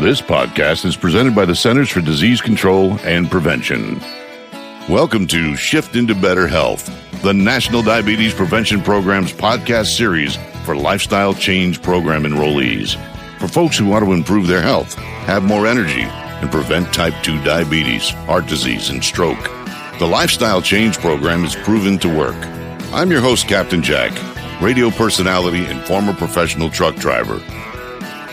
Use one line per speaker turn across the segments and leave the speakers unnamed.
This podcast is presented by the Centers for Disease Control and Prevention. Welcome to Shift into Better Health, the National Diabetes Prevention Program's podcast series for lifestyle change program enrollees. For folks who want to improve their health, have more energy, and prevent type 2 diabetes, heart disease, and stroke. The Lifestyle Change Program is proven to work. I'm your host, Captain Jack, radio personality and former professional truck driver.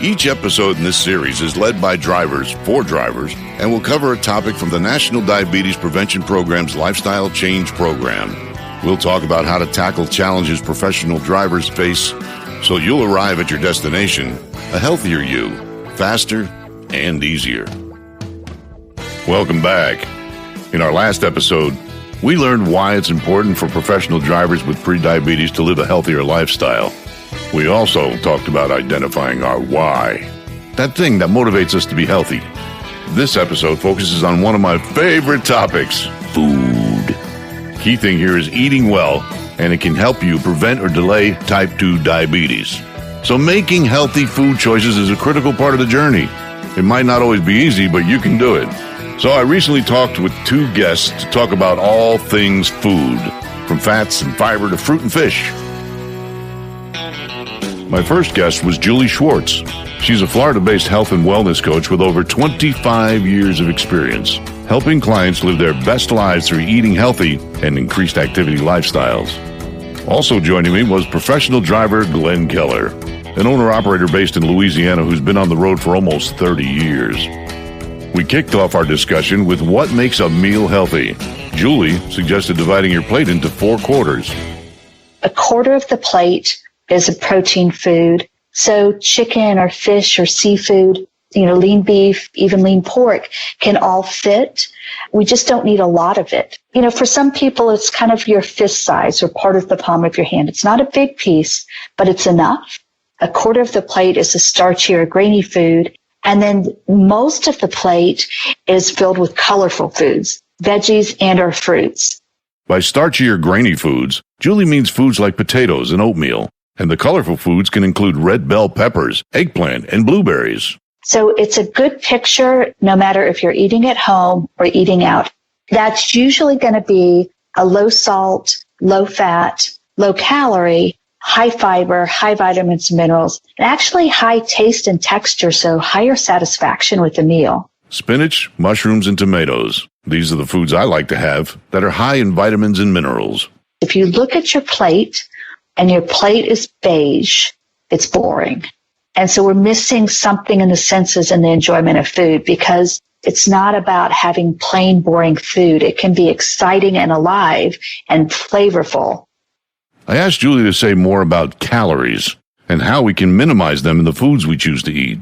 Each episode in this series is led by drivers for drivers and will cover a topic from the National Diabetes Prevention Program's Lifestyle Change Program. We'll talk about how to tackle challenges professional drivers face so you'll arrive at your destination a healthier you, faster and easier. Welcome back. In our last episode, we learned why it's important for professional drivers with prediabetes to live a healthier lifestyle. We also talked about identifying our why, that thing that motivates us to be healthy. This episode focuses on one of my favorite topics, food. Key thing here is eating well, and it can help you prevent or delay type 2 diabetes. So making healthy food choices is a critical part of the journey. It might not always be easy, but you can do it. So I recently talked with two guests to talk about all things food, from fats and fiber to fruit and fish. My first guest was Julie Schwartz. She's a Florida-based health and wellness coach with over 25 years of experience, helping clients live their best lives through eating healthy and increased activity lifestyles. Also joining me was professional driver Glenn Keller, an owner-operator based in Louisiana who's been on the road for almost 30 years. We kicked off our discussion with what makes a meal healthy. Julie suggested dividing your plate into 4 quarters.
A quarter of the plate is a protein food. So chicken or fish or seafood, lean beef, even lean pork can all fit. We just don't need a lot of it. For some people, it's kind of your fist size or part of the palm of your hand. It's not a big piece, but it's enough. A quarter of the plate is a starchy or grainy food. And then most of the plate is filled with colorful foods, veggies and or fruits.
By starchy or grainy foods, Julie means foods like potatoes and oatmeal. And the colorful foods can include red bell peppers, eggplant, and blueberries.
So it's a good picture no matter if you're eating at home or eating out. That's usually going to be a low salt, low fat, low calorie, high fiber, high vitamins and minerals, and actually high taste and texture, so higher satisfaction with the meal.
Spinach, mushrooms, and tomatoes. These are the foods I like to have that are high in vitamins and minerals.
If you look at your plate, and your plate is beige, it's boring. And so we're missing something in the senses and the enjoyment of food because it's not about having plain, boring food. It can be exciting and alive and flavorful.
I asked Julie to say more about calories and how we can minimize them in the foods we choose to eat.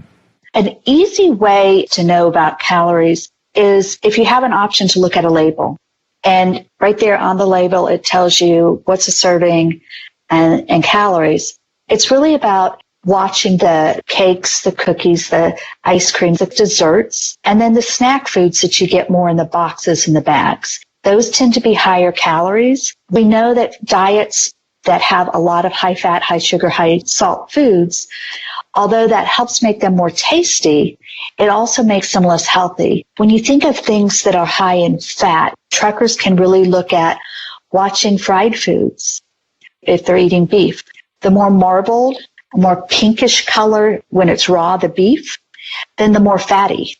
An easy way to know about calories is if you have an option to look at a label. And right there on the label, it tells you what's a serving and calories. It's really about watching the cakes, the cookies, the ice creams, the desserts, and then the snack foods that you get more in the boxes and the bags. Those tend to be higher calories. We know that diets that have a lot of high fat, high sugar, high salt foods, although that helps make them more tasty, it also makes them less healthy. When you think of things that are high in fat, truckers can really look at watching fried foods. If they're eating beef, the more marbled, more pinkish color when it's raw, the beef, then the more fatty.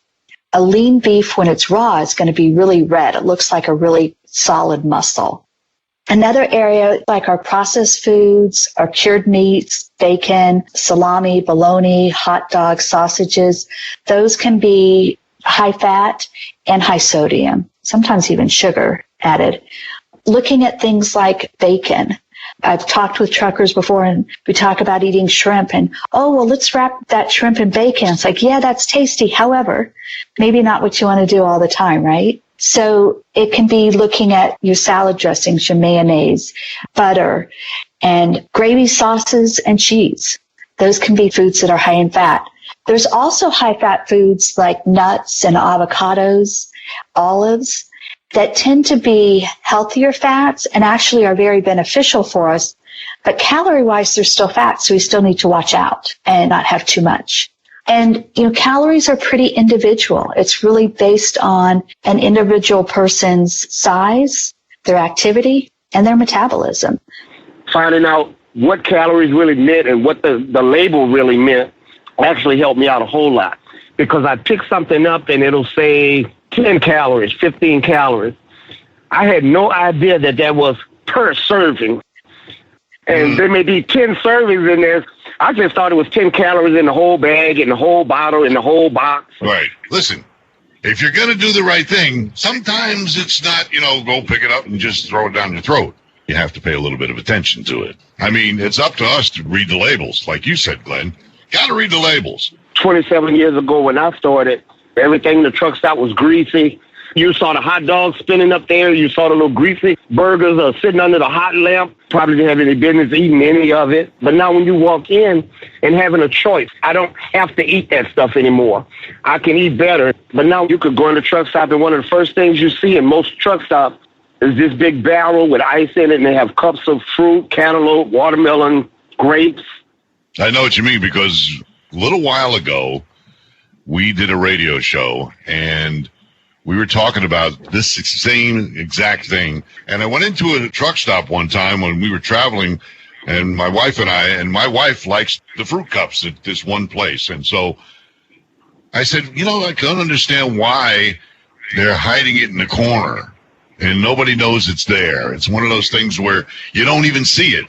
A lean beef when it's raw is going to be really red. It looks like a really solid muscle. Another area like our processed foods, our cured meats, bacon, salami, bologna, hot dogs, sausages, those can be high fat and high sodium, sometimes even sugar added. Looking at things like bacon, I've talked with truckers before and we talk about eating shrimp and, let's wrap that shrimp in bacon. It's like, yeah, that's tasty. However, maybe not what you want to do all the time, right? So it can be looking at your salad dressings, your mayonnaise, butter, and gravy sauces and cheese. Those can be foods that are high in fat. There's also high fat foods like nuts and avocados, olives, that tend to be healthier fats and actually are very beneficial for us. But calorie-wise, they're still fat, so we still need to watch out and not have too much. And, calories are pretty individual. It's really based on an individual person's size, their activity, and their metabolism.
Finding out what calories really meant and what the label really meant actually helped me out a whole lot, because I pick something up and it'll say 10 calories, 15 calories. I had no idea that was per serving. And there may be 10 servings in there. I just thought it was 10 calories in the whole bag, in the whole bottle, in the whole box.
Right. Listen, if you're going to do the right thing, sometimes it's not, go pick it up and just throw it down your throat. You have to pay a little bit of attention to it. I mean, it's up to us to read the labels. Like you said, Glenn, got to read the labels.
27 years ago when I started, everything in the truck stop was greasy. You saw the hot dogs spinning up there. You saw the little greasy burgers sitting under the hot lamp. Probably didn't have any business eating any of it. But now when you walk in and having a choice, I don't have to eat that stuff anymore. I can eat better. But now you could go in the truck stop, and one of the first things you see in most truck stops is this big barrel with ice in it, and they have cups of fruit, cantaloupe, watermelon, grapes.
I know what you mean, because a little while ago, we did a radio show, and we were talking about this same exact thing. And I went into a truck stop one time when we were traveling, and my wife likes the fruit cups at this one place. And so I said, I don't understand why they're hiding it in the corner and nobody knows it's there. It's one of those things where you don't even see it.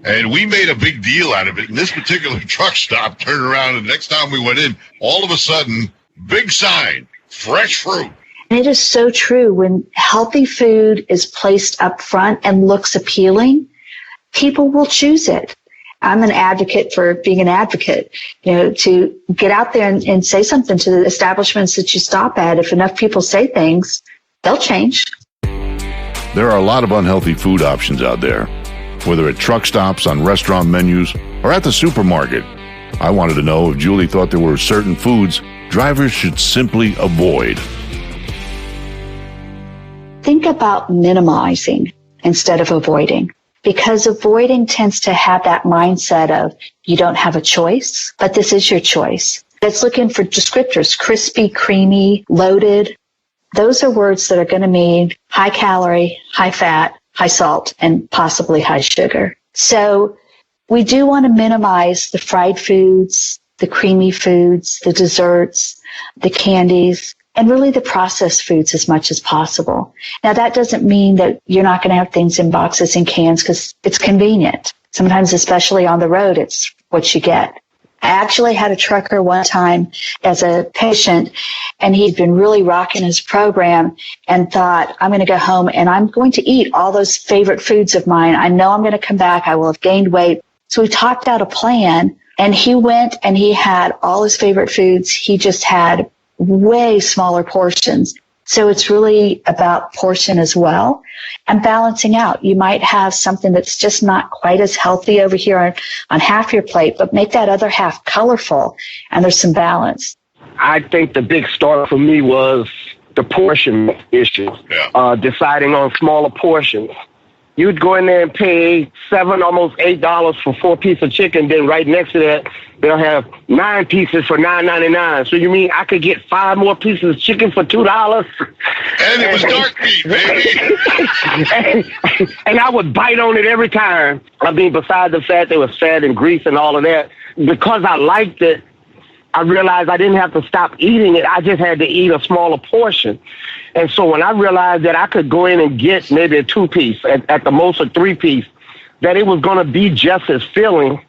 And we made a big deal out of it. And this particular truck stop turned around, and the next time we went in, all of a sudden, big sign, fresh fruit.
It is so true. When healthy food is placed up front and looks appealing, people will choose it. I'm an advocate for being an advocate, to get out there and say something to the establishments that you stop at. If enough people say things, they'll change.
There are a lot of unhealthy food options out there, whether at truck stops, on restaurant menus, or at the supermarket. I wanted to know if Julie thought there were certain foods drivers should simply avoid.
Think about minimizing instead of avoiding, because avoiding tends to have that mindset of you don't have a choice, but this is your choice. It's looking for descriptors, crispy, creamy, loaded. Those are words that are going to mean high calorie, high fat, high salt, and possibly high sugar. So we do want to minimize the fried foods, the creamy foods, the desserts, the candies, and really the processed foods as much as possible. Now, that doesn't mean that you're not going to have things in boxes and cans, because it's convenient. Sometimes, especially on the road, it's what you get. I actually had a trucker one time as a patient, and he'd been really rocking his program and thought, I'm going to go home and I'm going to eat all those favorite foods of mine. I know I'm going to come back. I will have gained weight. So we talked out a plan, and he went and he had all his favorite foods. He just had way smaller portions. So it's really about portion as well and balancing out. You might have something that's just not quite as healthy over here on half your plate, but make that other half colorful, and there's some balance.
I think the big start for me was the portion issue, deciding on smaller portions. You'd go in there and pay $7, almost $8 for 4 pieces of chicken. Then right next to that, they'll have 9 pieces for $9.99. So you mean I could get 5 more pieces of chicken for $2?
And it was dark meat, baby.
and I would bite on it every time. I mean, besides the fact there was fat and grease and all of that, because I liked it, I realized I didn't have to stop eating it. I just had to eat a smaller portion. And so when I realized that I could go in and get maybe a 2-piece, at the most a 3-piece, that it was going to be just as filling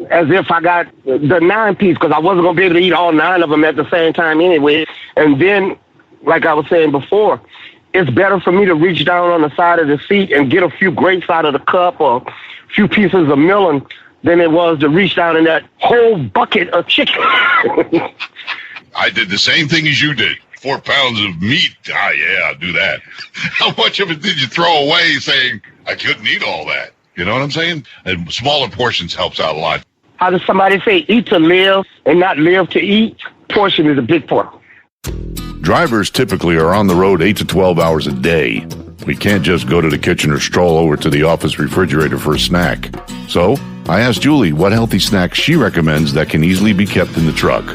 as if I got the 9-piece, because I wasn't going to be able to eat all 9 of them at the same time anyway. And then, like I was saying before, it's better for me to reach down on the side of the seat and get a few grapes out of the cup or a few pieces of melon than it was to reach down in that whole bucket of chicken.
I did the same thing as you did. 4 pounds of meat. Ah, yeah, I'll do that. How much of it did you throw away saying, I couldn't eat all that? You know what I'm saying? And smaller portions helps out a lot.
How does somebody say eat to live and not live to eat? Portion is a big part.
Drivers typically are on the road 8 to 12 hours a day. We can't just go to the kitchen or stroll over to the office refrigerator for a snack. So I asked Julie what healthy snacks she recommends that can easily be kept in the truck.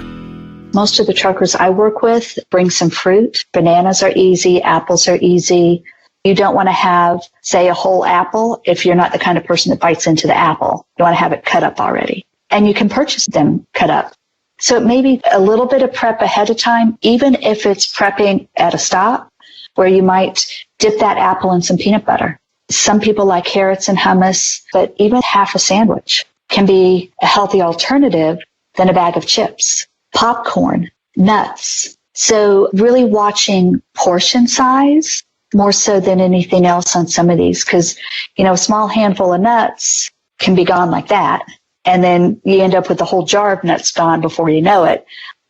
Most of the truckers I work with bring some fruit. Bananas are easy. Apples are easy. You don't want to have, say, a whole apple if you're not the kind of person that bites into the apple. You want to have it cut up already. And you can purchase them cut up. So it may be a little bit of prep ahead of time, even if it's prepping at a stop where you might dip that apple in some peanut butter. Some people like carrots and hummus, but even half a sandwich can be a healthy alternative than a bag of chips, popcorn, nuts. So really watching portion size more so than anything else on some of these, because, a small handful of nuts can be gone like that. And then you end up with the whole jar of nuts gone before you know it.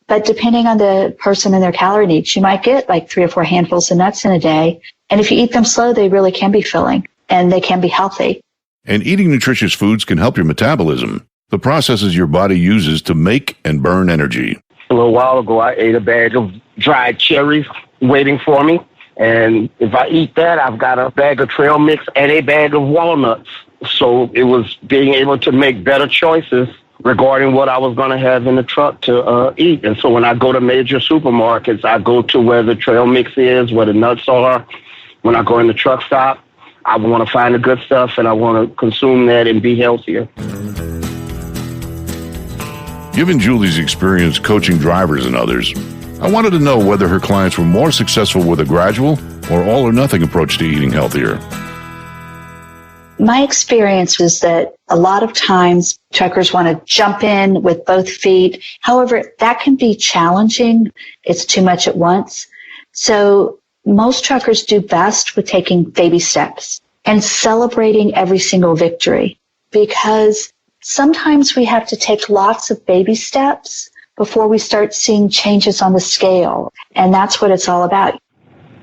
But depending on the person and their calorie needs, you might get like 3 or 4 handfuls of nuts in a day. And if you eat them slow, they really can be filling and they can be healthy.
And eating nutritious foods can help your metabolism, the processes your body uses to make and burn energy.
A little while ago, I ate a bag of dried cherries waiting for me. And if I eat that, I've got a bag of trail mix and a bag of walnuts. So it was being able to make better choices regarding what I was going to have in the truck to eat. And so when I go to major supermarkets, I go to where the trail mix is, where the nuts are. When I go in the truck stop, I want to find the good stuff and I want to consume that and be healthier.
Given Julie's experience coaching drivers and others, I wanted to know whether her clients were more successful with a gradual or all or nothing approach to eating healthier.
My experience was that a lot of times truckers want to jump in with both feet. However, that can be challenging. It's too much at once. So most truckers do best with taking baby steps and celebrating every single victory, because sometimes we have to take lots of baby steps before we start seeing changes on the scale. And that's what it's all about.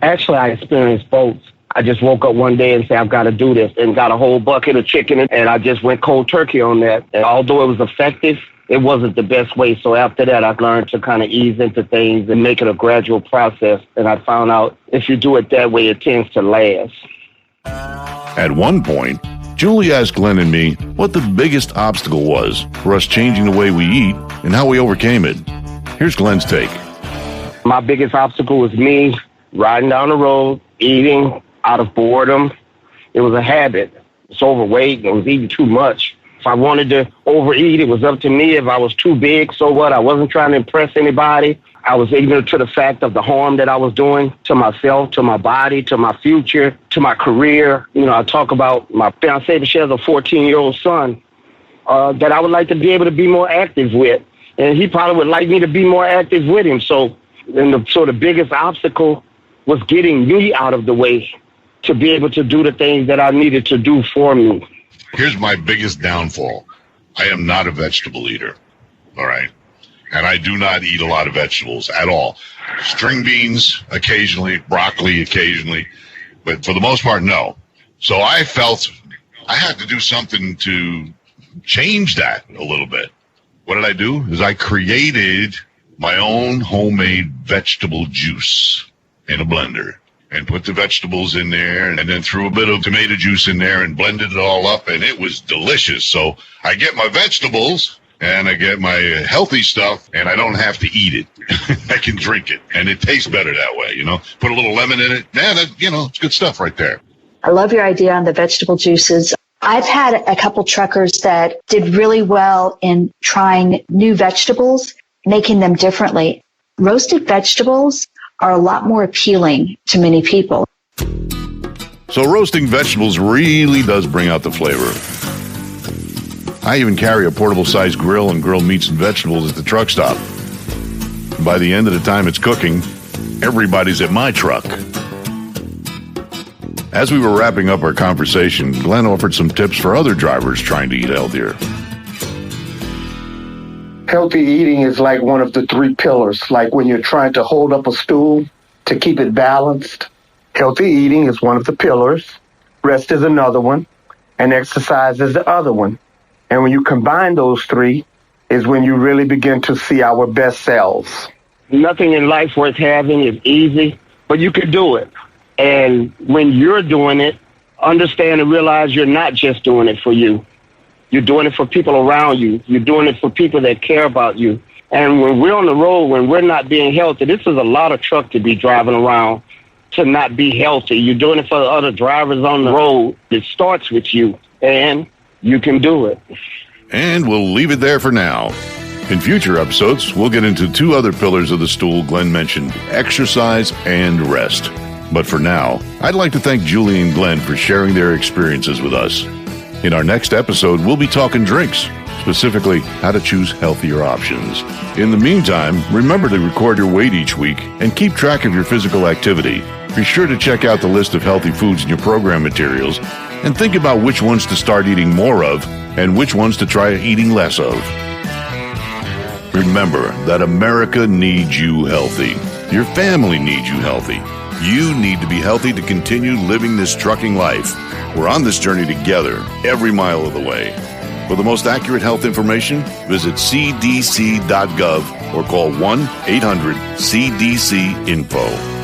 Actually, I experienced both. I just woke up one day and said, I've got to do this, and got a whole bucket of chicken, and I just went cold turkey on that. And although it was effective, it wasn't the best way. So after that, I learned to kind of ease into things and make it a gradual process. And I found out if you do it that way, it tends to last.
At one point, Julie asked Glenn and me what the biggest obstacle was for us changing the way we eat and how we overcame it. Here's Glenn's take.
My biggest obstacle was me riding down the road, eating out of boredom. It was a habit. I was overweight. I was eating too much. If I wanted to overeat, it was up to me. If I was too big, so what? I wasn't trying to impress anybody. I was ignorant to the fact of the harm that I was doing to myself, to my body, to my future, to my career. I talk about my fiancée, she has a 14-year-old son that I would like to be able to be more active with. And he probably would like me to be more active with him. So the biggest obstacle was getting me out of the way to be able to do the things that I needed to do for me.
Here's my biggest downfall. I am not a vegetable eater, all right? And I do not eat a lot of vegetables at all. String beans occasionally, broccoli occasionally, but for the most part, no. So I felt I had to do something to change that a little bit. What did I do? Is I created my own homemade vegetable juice in a blender and put the vegetables in there and then threw a bit of tomato juice in there and blended it all up, and it was delicious. So I get my vegetables and I get my healthy stuff, and I don't have to eat it. I can drink it, and it tastes better that way, Put a little lemon in it. Yeah, it's good stuff right there.
I love your idea on the vegetable juices. I've had a couple truckers that did really well in trying new vegetables, making them differently. Roasted vegetables are a lot more appealing to many people.
So roasting vegetables really does bring out the flavor. I even carry a portable-sized grill and grill meats and vegetables at the truck stop. By the end of the time it's cooking, everybody's at my truck. As we were wrapping up our conversation, Glenn offered some tips for other drivers trying to eat healthier.
Healthy eating is like one of the 3 pillars, like when you're trying to hold up a stool to keep it balanced. Healthy eating is one of the pillars, rest is another one, and exercise is the other one. And when you combine those 3 is when you really begin to see our best selves.
Nothing in life worth having is easy, but you can do it. And when you're doing it, understand and realize you're not just doing it for you. You're doing it for people around you. You're doing it for people that care about you. And when we're on the road, when we're not being healthy, this is a lot of truck to be driving around to not be healthy. You're doing it for the other drivers on the road. It starts with you, and you can do it.
And we'll leave it there for now. In future episodes, we'll get into 2 other pillars of the stool Glenn mentioned, exercise and rest. But for now, I'd like to thank Julie and Glenn for sharing their experiences with us. In our next episode, we'll be talking drinks, specifically how to choose healthier options. In the meantime, remember to record your weight each week and keep track of your physical activity. Be sure to check out the list of healthy foods in your program materials and think about which ones to start eating more of and which ones to try eating less of. Remember that America needs you healthy. Your family needs you healthy. You need to be healthy to continue living this trucking life. We're on this journey together, every mile of the way. For the most accurate health information, visit cdc.gov or call 1-800-CDC-INFO.